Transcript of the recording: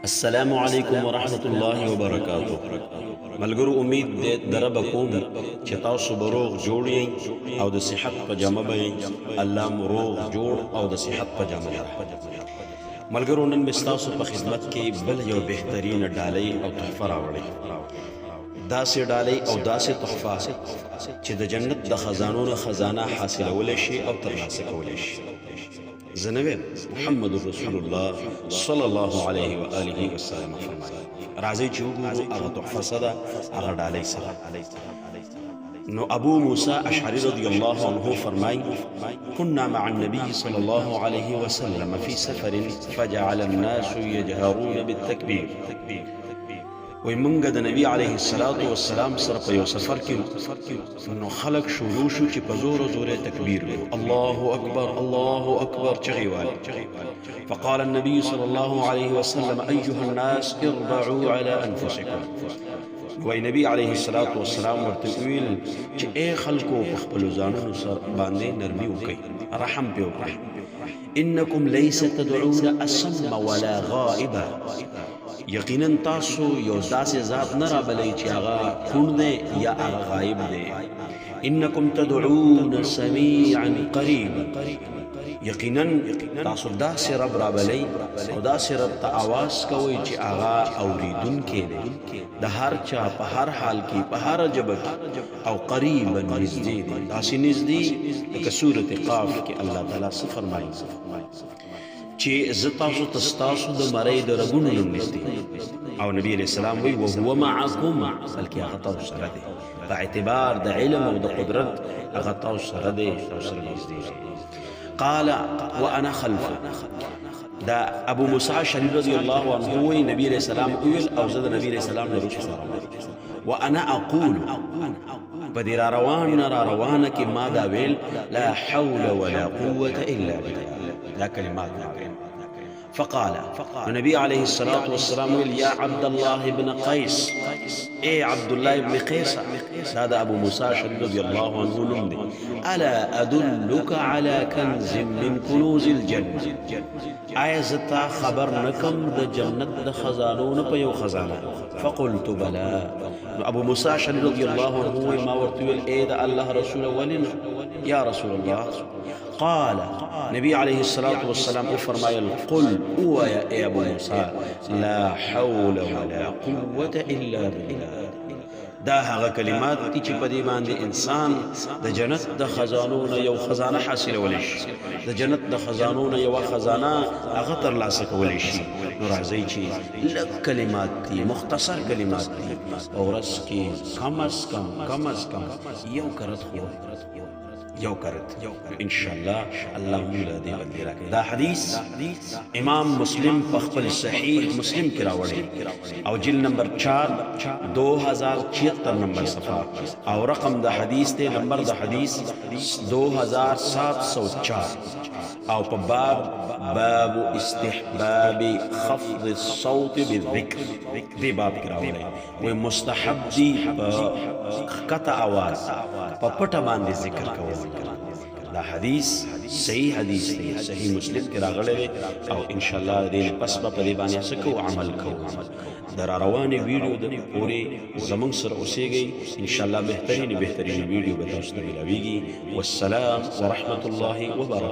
السلام علیکم ورحمت الله وبرکاتہ ملګرو امید دې درب کوم چې تاسو به روغ جوړ یئ او د صحت په جامه به الله مو روغ جوړ او د صحت په جامه ملګرو نن مې ستاسو په خدمت کې بل یو بهترین ډالۍ او تحفه راوړې داسې ډالۍ او داسې تحفه چې د جنت د خزانو نه خزانه حاصلولی شي او ترلاسه کولی شي زنوی محمد رسول الله صلی الله علیه و آله وسلم فرمایي راځي چې وګورو هغه تحفه څه ده هغه ډالۍ څه ده نو ابو موسی اشعری رضی الله عنه فرمایي كنا مع النبي صلى الله عليه وسلم في سفر فجعل الناس يجهرون بالتكبير وی منګه د نبی علیه السلام سره په یو سفر کې نو خلق شروع شو چې په زور زور تکبیر وي الله اکبر چغې والي فقال النبي صلى الله عليه وسلم ايها الناس اربعوا على انفسكم وی نبی علیه السلام ورته ویل چې اے خلکو په خپلو ځانونو سره باندې نرمي وکړئ رحم پې وکړئ انکم لیس تدعون اصم ولا غائبا یقینا تاسو یو داسې ذات نه رابلئ چې هغه کوڼ دی یا هغه غایب دی انکم تدعون سمیعا قریبا یقینا تاسو داسې رب رابلئ او داسې رب ته آواز کوئ چې هغه اوریدونکی دی د هر چا په هر حال کې په هر ژبه کې او قریبا نږدې دی داسې نږدې لکه سورة قاف کې الله تعالی څه فرمایي چې زه تاسو ته ستاسو د مرۍ د رګونو نوم نږدې او نبی علیه السلام وایي وهو معکم بلکې هغه تاسو سره دی په اعتبار د علم او د قدرت هغه تاسو سره دی تاسو سره نږدې قال وانا خلفه دا ابو موسی اشعری رضی الله عنه وایي نبی علیه السلام ویل او زه د نبی علیه السلام نه وروسته وانا اقول په دې را روانه کې ما دا ویل لا حول ولا قوة الا بالله لا كلمات فقال النبي عليه الصلاة والسلام يا عبد الله بن قيس اي عبد الله بن قيس هذا ابو موسى رضي الله عنه نمدي الا ادلك على كنز من كنوز الجنة آیا زتا خبر نکم د جنت د خزانو نه په یو خزانه فقلت بلا ابو موسى رضي الله عنه ما ورتويل اي دا الله رسول ولنا يا رسول الله قال نبي عليه الصلاة والسلام فرمایل قل هو يا ابو موسى لا حول ولا قوة الا بالله دا هغه کلمات دي چې په دې باندې انسان د جنت د خزانو نه یو خزانه حاصلولی شي د جنت د خزانو نه یو خزانه هغه ترلاسه کولی شي نو راځئ چې لږ کلمات دي مختصر کلمات دي او ورځ کې کم از کم یو کرت خو یو کرت ان شاء الله الله موږ دې بدلی راکړي دا حدیث امام مسلم په خپل صحیح مسلم کې راوړی او جلد نمبر 4 2076 نمبر صفحه او رقم د حدیث ته نمبر د حدیث 2704 او په باب استحباب خفض الصوت بالذکر دی باب کې راوړی و مستحب دی کته आवाज په پټه باندې ذکر کول دا حدیث صحیح حدیث دی صحیح مسلم کې راغلی او ان شاء الله دې پس په دې باندې څه کو عمل کو در روانه ویډیو د پوره زمون سره اوسېږي ان شاء الله بهترین ویډیو به تاسو ته ملاويږي والسلام ورحمت الله وبرکاته